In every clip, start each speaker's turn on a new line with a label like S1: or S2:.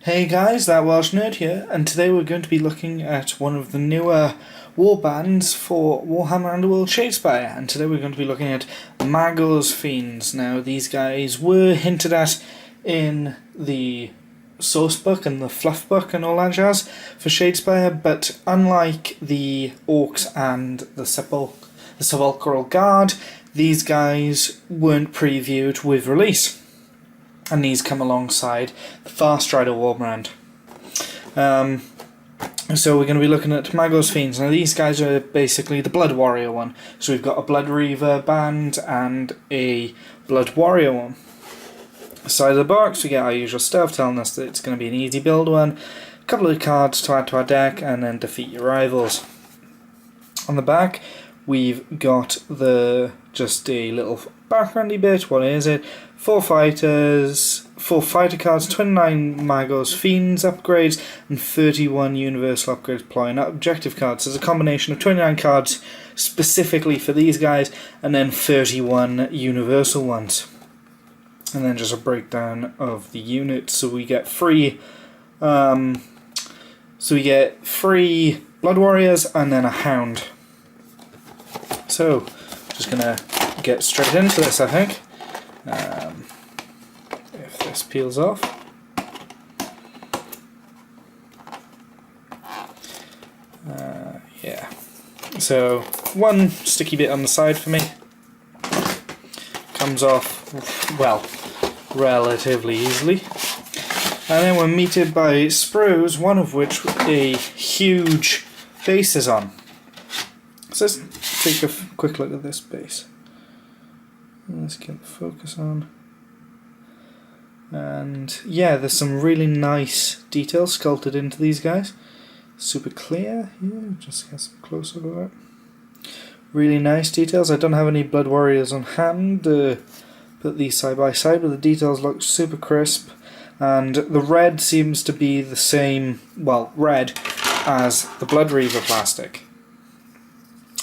S1: Hey guys, that Welsh Nerd here, and today we're going to be looking at one of the newer warbands for Warhammer Underworld Shadespire, and today we're going to be looking at Magore's Fiends. Now, these guys were hinted at in the source book and the fluff book and all that jazz for Shadespire, but unlike the Orcs and the Sepulchral Guard, these guys weren't previewed with release. And these come alongside the Farstrider Warbrand. So we're going to be looking at Magore's Fiends. Now these guys are basically the Blood Warrior one. So we've got a Blood Reaver band and a Blood Warrior one. Side of the box we get our usual stuff telling us that it's going to be an easy build one. A couple of cards to add to our deck and then defeat your rivals. On the back we've got just a little backgroundy bit. What is it? 4 fighters, 4 fighter cards, 29 Magore's Fiends upgrades, and 31 universal upgrades deploying objective cards. So there's a combination of 29 cards specifically for these guys, and then 31 universal ones. And then just a breakdown of the units. So we get three Blood Warriors and then a Hound. So just gonna get straight into this, I think. If this peels off. Yeah. So one sticky bit on the side for me. Comes off, well, relatively easily. And then we're meted by sprues, one of which a huge base is on. So let's take a quick look at this base. Let's get the focus on. And yeah, there's some really nice details sculpted into these guys. Super clear here, just get some close up of it. Really nice details. I don't have any Blood Warriors on hand. Put these side by side, but the details look super crisp. And the red seems to be the same, well, red as the Blood Reaver plastic.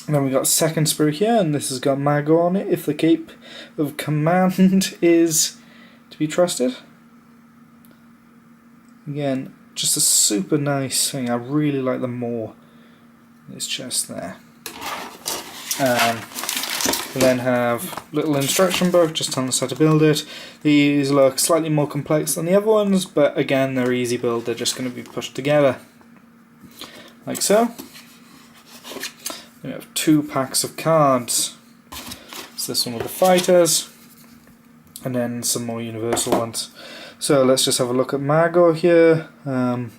S1: And then we got second sprue here, and this has got Magore on it, if the Cape of Command is to be trusted. Again, just a super nice thing. I really like the more in his chest there. We then have little instruction book just telling us how to build it. These look slightly more complex than the other ones, but again they're easy build, they're just going to be pushed together. Like so. We have 2 packs of cards. So this one with the fighters, and then some more universal ones. So let's just have a look at Magore here. So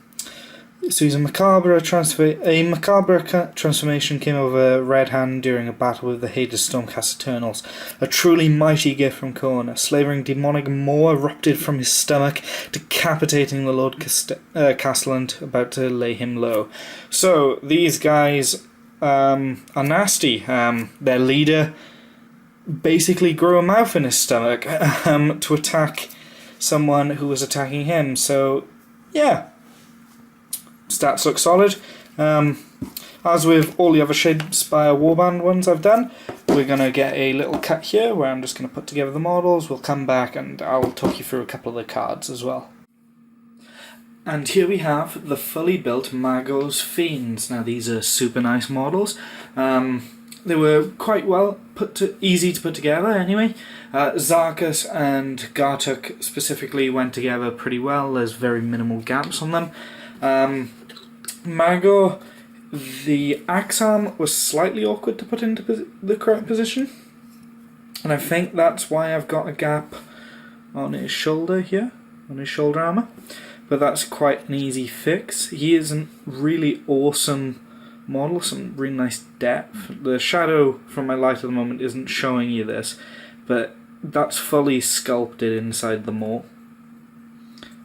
S1: he's a macabre transformation came over Red Hand during a battle with the hated Stormcast Eternals. A truly mighty gift from Khorne. A slavering demonic maw erupted from his stomach, decapitating the Lord Castellan, about to lay him low. So these guys are nasty. Their leader basically grew a mouth in his stomach to attack someone who was attacking him. So yeah, stats look solid. As with all the other Shadespire Warband ones I've done, we're going to get a little cut here where I'm just going to put together the models. We'll come back and I'll talk you through a couple of the cards as well. And here we have the fully built Magore's Fiends. Now these are super nice models. They were quite easy to put together anyway. Zarkus and Gartuk specifically went together pretty well. There's very minimal gaps on them. Magore, the axe arm was slightly awkward to put into the correct position. And I think that's why I've got a gap on his shoulder here, on his shoulder armour. But that's quite an easy fix. He is a really awesome model, some really nice depth. The shadow from my light at the moment isn't showing you this, but that's fully sculpted inside the maw.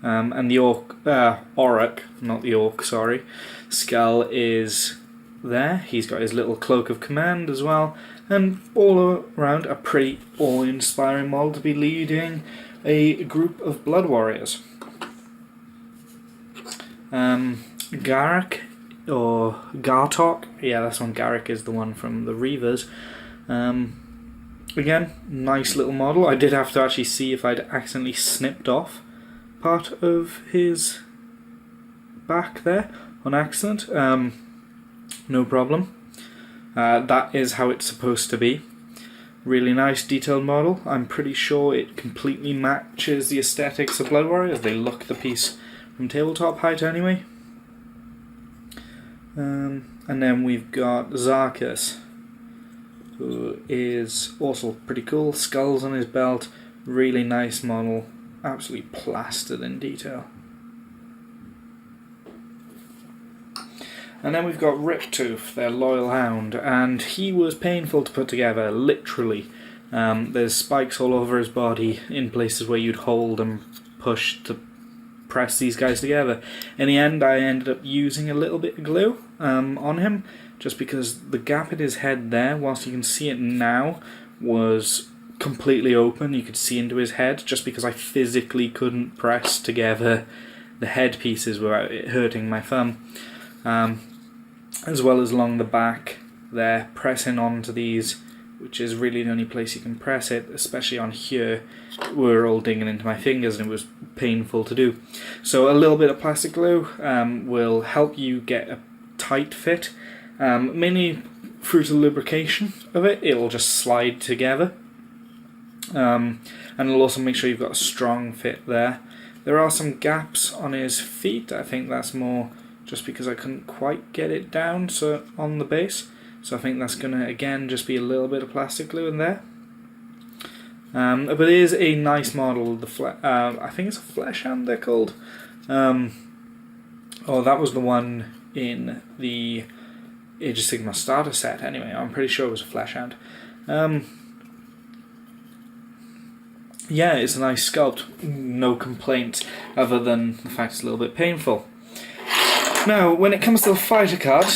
S1: And the Auroch, not the Orc, sorry, skull is there. He's got his little cloak of command as well, and all around a pretty awe-inspiring model to be leading a group of Blood Warriors. Garrick, or Gartok, yeah, that's one. Garrick is the one from the Reavers. Again, nice little model. I did have to actually see if I'd accidentally snipped off part of his back there on accident. No problem. That is how it's supposed to be. Really nice detailed model. I'm pretty sure it completely matches the aesthetics of Blood Warriors. They look the piece from tabletop height anyway. And then we've got Zarkus, who is also pretty cool. Skulls on his belt. Really nice model. Absolutely plastered in detail. And then we've got Riptooth, their loyal hound, and he was painful to put together, literally. There's spikes all over his body in places where you'd hold and push to press these guys together. In the end, I ended up using a little bit of glue on him, just because the gap in his head there, whilst you can see it now, was completely open. You could see into his head, just because I physically couldn't press together the head pieces without it hurting my thumb. As well as along the back there, pressing onto these, which is really the only place you can press it, especially on here, were all digging into my fingers and it was painful to do. So a little bit of plastic glue will help you get a tight fit, mainly through the lubrication of it. It'll just slide together, and it'll also make sure you've got a strong fit there. There are some gaps on his feet. I think that's more just because I couldn't quite get it down on the base. So I think that's going to, again, just be a little bit of plastic glue in there. But it is a nice model. I think it's a flesh hand they're called. Oh, that was the one in the Age of Sigmar starter set anyway. I'm pretty sure it was a flesh hand. Yeah, it's a nice sculpt. No complaints other than the fact it's a little bit painful. Now, when it comes to the fighter card,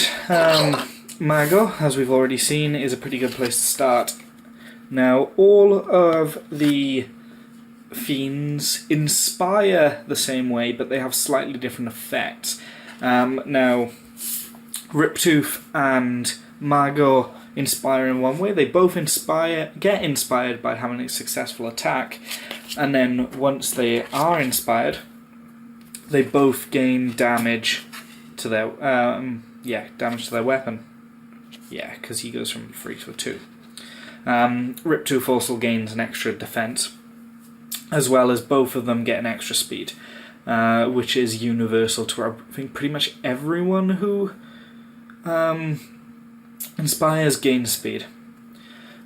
S1: Magore, as we've already seen, is a pretty good place to start. Now, all of the Fiends inspire the same way, but they have slightly different effects. Now, Riptooth and Magore inspire in one way. They both get inspired by having a successful attack, and then once they are inspired, they both gain damage to their damage to their weapon. Yeah, because he goes from 3 to a 2. Riptooth also gains an extra defense, as well as both of them get an extra speed, which is universal to I think pretty much everyone who inspires gains speed.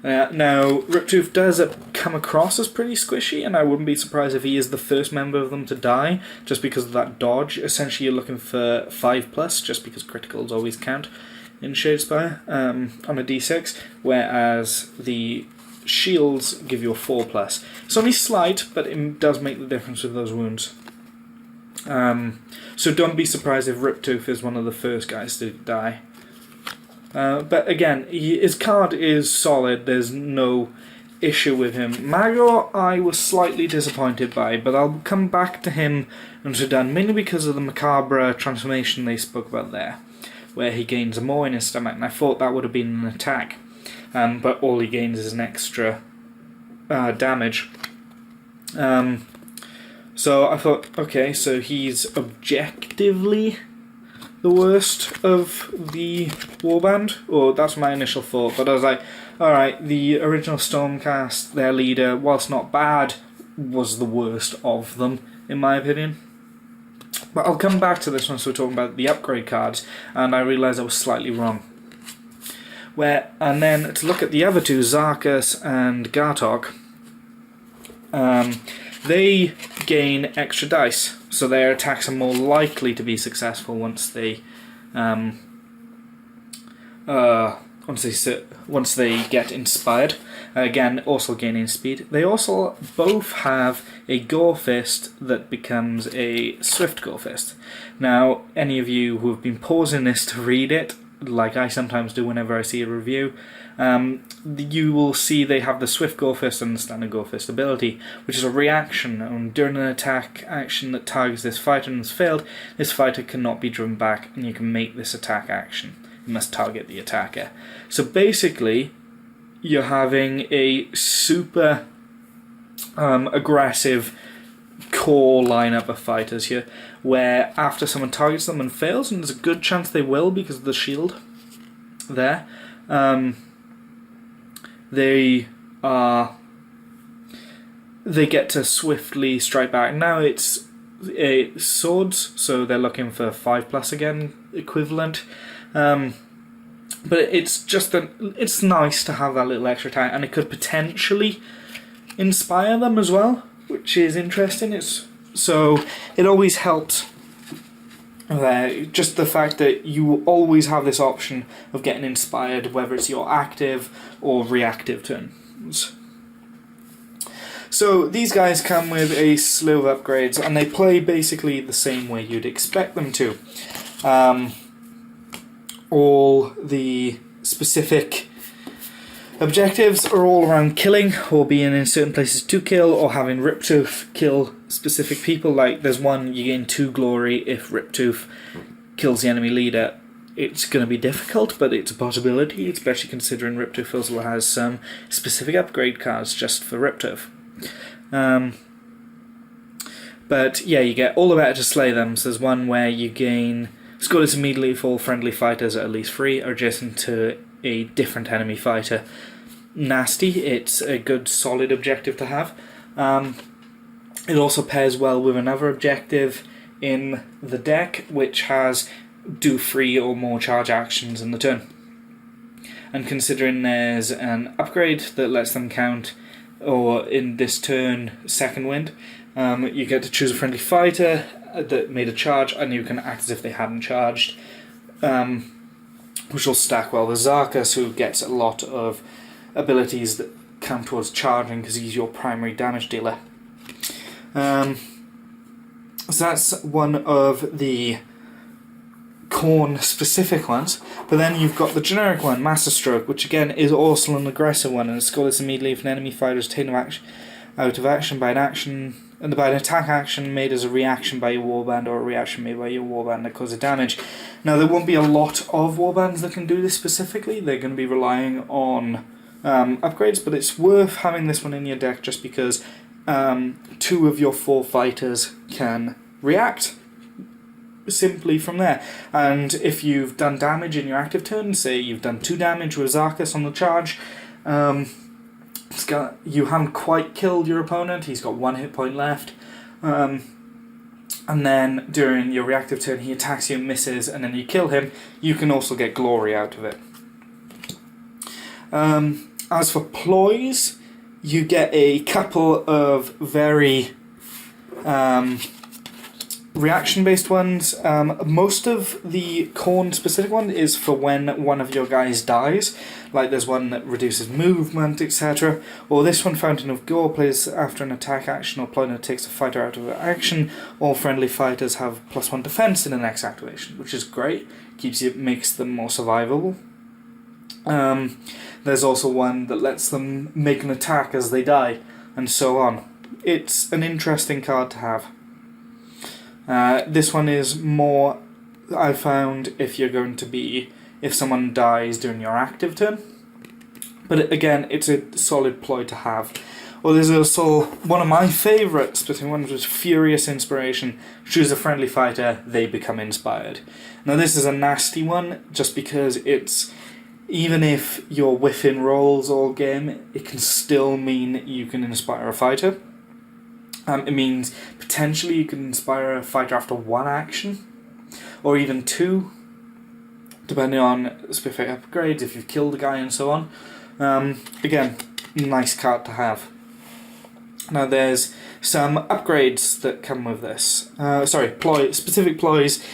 S1: Now, Riptooth does come across as pretty squishy, and I wouldn't be surprised if he is the first member of them to die, just because of that dodge. Essentially, you're looking for 5+, just because criticals always count in Shadespire on a d6, whereas the shields give you a 4+. It's only slight, but it does make the difference with those wounds. So don't be surprised if Riptooth is one of the first guys to die. But again, his card is solid, there's no issue with him. Magore I was slightly disappointed by, but I'll come back to him once we're done, mainly because of the macabre transformation they spoke about there, where he gains more in his stomach, and I thought that would have been an attack, but all he gains is an extra damage. So I thought, okay, so he's objectively the worst of the warband, or that's my initial thought, but I was like, alright, the original Stormcast, their leader, whilst not bad, was the worst of them, in my opinion. But I'll come back to this once we're talking about the upgrade cards, and I realised I was slightly wrong. And then to look at the other two, Zarkus and Gartok, they gain extra dice, so their attacks are more likely to be successful once they get inspired. Again, also gaining speed. They also both have a Gore Fist that becomes a Swift Gore Fist. Now, any of you who have been pausing this to read it, like I sometimes do whenever I see a review, you will see they have the Swift Gore Fist and the Standard Gore Fist ability, which is a reaction, and during an attack action that targets this fighter and has failed, this fighter cannot be driven back, and you can make this attack action. You must target the attacker. So basically, you're having a super aggressive core lineup of fighters here, where after someone targets them and fails, and there's a good chance they will because of the shield there, they get to swiftly strike back. Now it's swords, so they're looking for 5+ again, equivalent. But it's just it's nice to have that little extra time, and it could potentially inspire them as well, which is interesting. So it always helps. Just the fact that you always have this option of getting inspired, whether it's your active or reactive turns. So these guys come with a slew of upgrades, and they play basically the same way you'd expect them to. All the specific objectives are all around killing, or being in certain places to kill, or having Riptooth kill specific people. Like there's one, you gain 2 glory if Riptooth kills the enemy leader. It's going to be difficult, but it's a possibility, especially considering Riptooth also has some specific upgrade cards just for Riptooth. But yeah, you get all the better to slay them. So there's one where you gain scoreless immediately for all friendly fighters at least 3 are adjacent to a different enemy fighter. Nasty. It's a good solid objective to have. It also pairs well with another objective in the deck, which has do 3 or more charge actions in the turn. And considering there's an upgrade that lets them count, or in this turn, second wind, you get to choose a friendly fighter that made a charge, and you can act as if they hadn't charged, which will stack well with Zarkus, who gets a lot of abilities that count towards charging because he's your primary damage dealer. So that's one of the Khorne specific ones, but then you've got the generic one, Master Stroke, which again is also an aggressive one, and score this immediately if an enemy fighter is taken out of action by an attack action made as a reaction by your warband, or a reaction made by your warband that causes damage. Now there won't be a lot of warbands that can do this specifically. They're going to be relying on upgrades, but it's worth having this one in your deck just because 2 of your 4 fighters can react simply from there. And if you've done damage in your active turn, say you've done 2 damage with Zarkus on the charge, you haven't quite killed your opponent, he's got 1 hit point left, and then during your reactive turn he attacks you and misses, and then you kill him, you can also get glory out of it. As for ploys, you get a couple of very reaction-based ones. Most of the Khorne specific one is for when one of your guys dies, like there's one that reduces movement, etc. Or this one, Fountain of Gore, plays after an attack action or ploy that takes a fighter out of action. All friendly fighters have +1 defense in the next activation, which is great. Makes them more survivable. There's also one that lets them make an attack as they die, and so on. It's an interesting card to have. This one is more, I found, if someone dies during your active turn. But again, it's a solid ploy to have. Or there's also one of my favourite specific ones, which is Furious Inspiration. Choose a friendly fighter, they become inspired. Now this is a nasty one, just because even if you're whiffing rolls all game, it can still mean you can inspire a fighter. It means potentially you can inspire a fighter after 1 action, or even 2, depending on specific upgrades, if you've killed a guy and so on. Again, nice card to have. Now there's some upgrades that come with this. Specific ploys,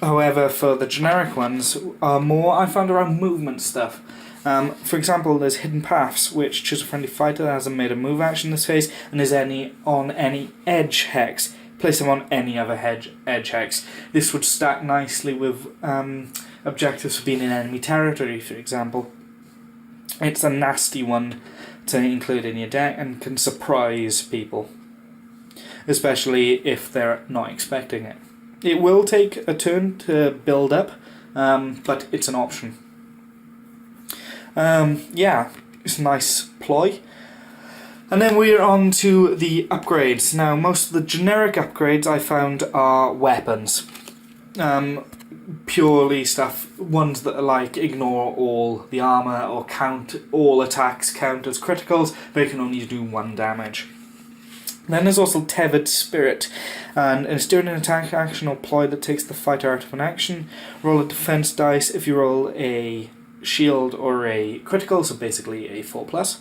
S1: however, for the generic ones, are more, I found, around movement stuff. For example, there's Hidden Paths, which choose a friendly fighter that hasn't made a move action this phase, and is on any edge hex. Place them on any other edge hex. This would stack nicely with objectives for being in enemy territory, for example. It's a nasty one to include in your deck and can surprise people, especially if they're not expecting it. It will take a turn to build up, but it's an option. Yeah, it's a nice ploy. And then we're on to the upgrades. Now, most of the generic upgrades I found are weapons. Purely stuff, ones that are like ignore all the armour or count all attacks count as criticals, but you can only do 1 damage. Then there's also Tethered Spirit, and it's during an attack action or ploy that takes the fighter out of an action. Roll a defense dice if you roll a shield or a critical, so basically a 4+.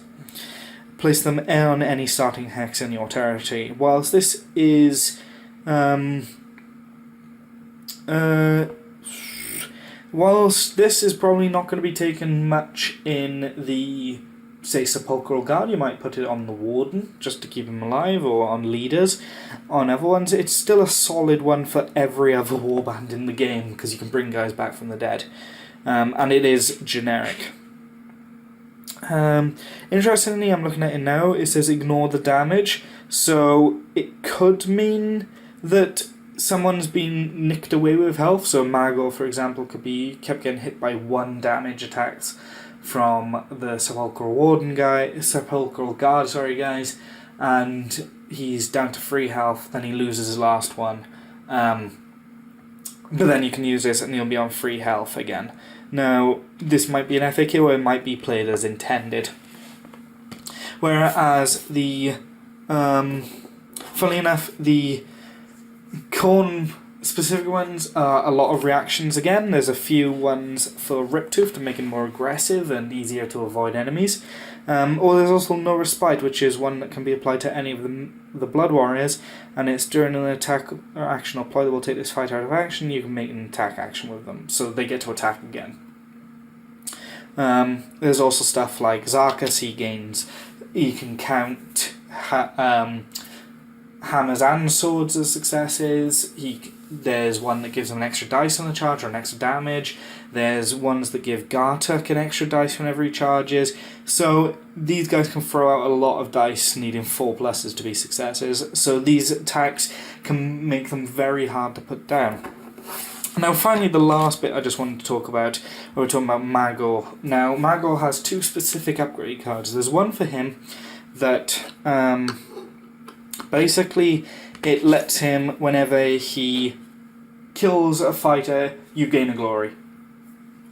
S1: Place them on any starting hex in your territory. Whilst this is probably not going to be taken much in the, say, Sepulchral Guard, you might put it on the Warden, just to keep him alive, or on Leaders. On other ones, it's still a solid one for every other warband in the game, because you can bring guys back from the dead. And it is generic. Interestingly, I'm looking at it now, it says ignore the damage, so it could mean that someone's been nicked away with health. So Magore, for example, kept getting hit by 1 damage attacks from the Sepulchral Guard, guys, and he's down to 3 health, then he loses his last one. But then you can use this and he'll be on 3 health again. Now, this might be an FAQ or it might be played as intended. Whereas the, funnily enough, the Khorne specific ones are a lot of reactions again. There's a few ones for Riptooth to make him more aggressive and easier to avoid enemies. Or there's also No Respite, which is one that can be applied to any of the Blood Warriors, and it's during an attack or action or ploy that will take this fighter out of action, you can make an attack action with them, so they get to attack again. There's also stuff like Zarkus, he can count hammers and swords as successes. There's one that gives him an extra dice on the charge or an extra damage. There's ones that give Gartuk an extra dice whenever he charges. So these guys can throw out a lot of dice needing 4+s to be successes. So these attacks can make them very hard to put down. Now finally, the last bit I just wanted to talk about, we're talking about Magore. Now Magore has 2 specific upgrade cards. There's one for him that basically it lets him, whenever he kills a fighter, you gain a glory.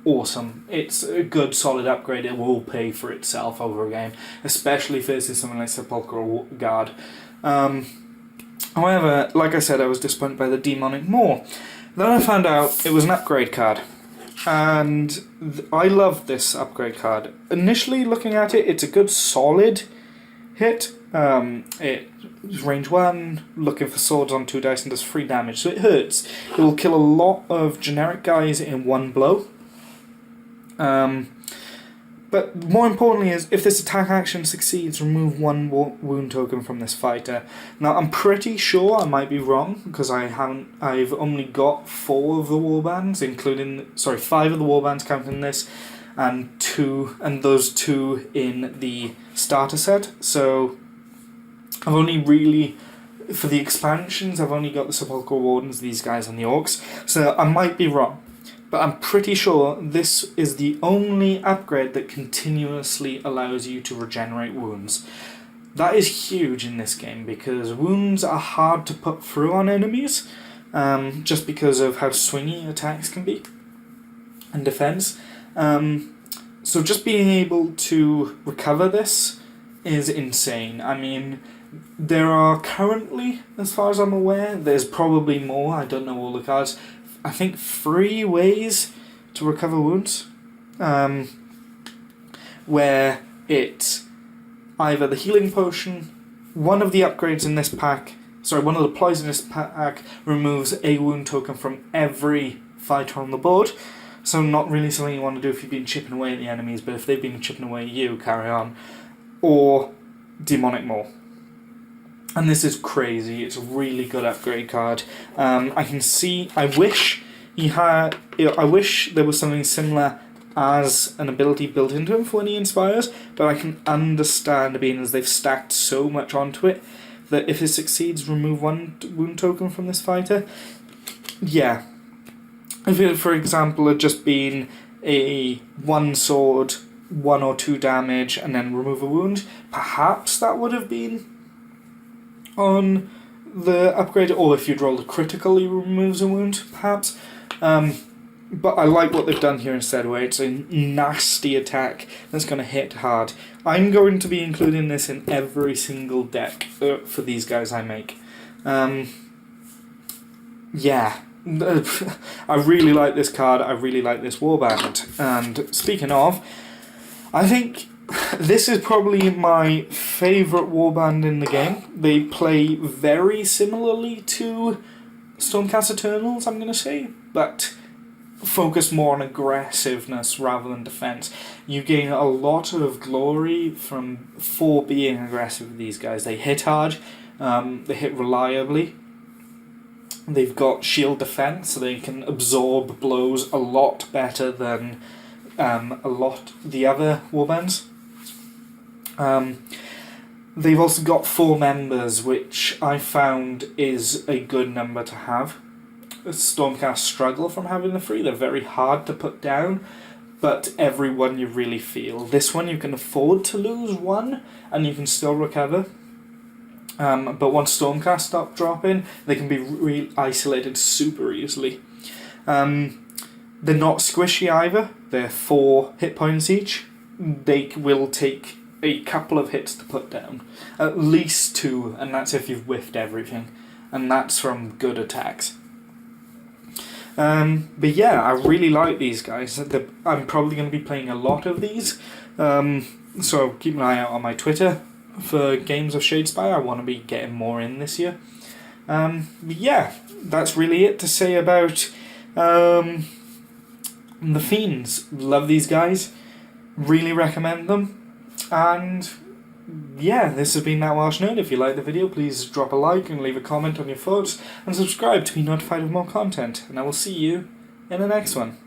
S1: Awesome. It's a good solid upgrade. It will pay for itself over a game, especially if this is something like Sepulchral Guard. However, like I said, I was disappointed by the Demonic Maw. Then I found out it was an upgrade card, and I love this upgrade card. Initially looking at it, it's a good solid hit. It's range 1, looking for swords on 2 dice and does 3 damage, so it hurts. It will kill a lot of generic guys in 1 blow. But more importantly is, if this attack action succeeds, remove 1 wound token from this fighter. Now I'm pretty sure, I might be wrong, because I've only got 4 of the warbands, 5 of the warbands counting this, and those 2 in the starter set. So I've only really, for the expansions, I've only got the Sepulchral Wardens, these guys, and the Orcs. So I might be wrong, but I'm pretty sure this is the only upgrade that continuously allows you to regenerate wounds. That is huge in this game, because wounds are hard to put through on enemies, just because of how swingy attacks can be and defense. So just being able to recover this is insane. I mean, there are currently, as far as I'm aware, there's probably more, I don't know all the cards, I think 3 ways to recover wounds, where it's either the healing potion, one of the upgrades in this pack, one of the ploys in this pack removes a wound token from every fighter on the board, so not really something you want to do if you've been chipping away at the enemies, but if they've been chipping away at you, carry on. Or Demonic Maw. And this is crazy. It's a really good upgrade card. I wish there was something similar as an ability built into him for when he inspires, but I can understand, being as they've stacked so much onto it, that if it succeeds, remove 1 wound token from this fighter. Yeah. If it, for example, had just been a 1 sword 1 or 2 damage and then remove a wound. Perhaps that would have been on the upgrade, or if you'd rolled a critical, he removes a wound, perhaps. But I like what they've done here instead, where it's a nasty attack that's going to hit hard. I'm going to be including this in every single deck for these guys I make. Yeah, I really like this card, I really like this warband. And speaking of, I think this is probably my favourite warband in the game. They play very similarly to Stormcast Eternals, I'm going to say, but focus more on aggressiveness rather than defense. You gain a lot of glory for being aggressive with these guys. They hit hard, they hit reliably. They've got shield defense, so they can absorb blows a lot better than the other warbands. They've also got 4 members, which I found is a good number to have. Stormcast struggle from having the 3. They're very hard to put down, but every one you really feel. This one you can afford to lose 1 and you can still recover. But once Stormcast stop dropping, they can be isolated super easily. They're not squishy either. They're 4 hit points each. They will take a couple of hits to put down. At least 2, and that's if you've whiffed everything. And that's from good attacks. But yeah, I really like these guys. I'm probably going to be playing a lot of these. So keep an eye out on my Twitter for games of Shadespire. I want to be getting more in this year. But yeah, that's really it to say about the Fiends. Love these guys. Really recommend them. And yeah, this has been That Welsh Nerd. If you like the video, please drop a like and leave a comment on your thoughts, and subscribe to be notified of more content. And I will see you in the next one.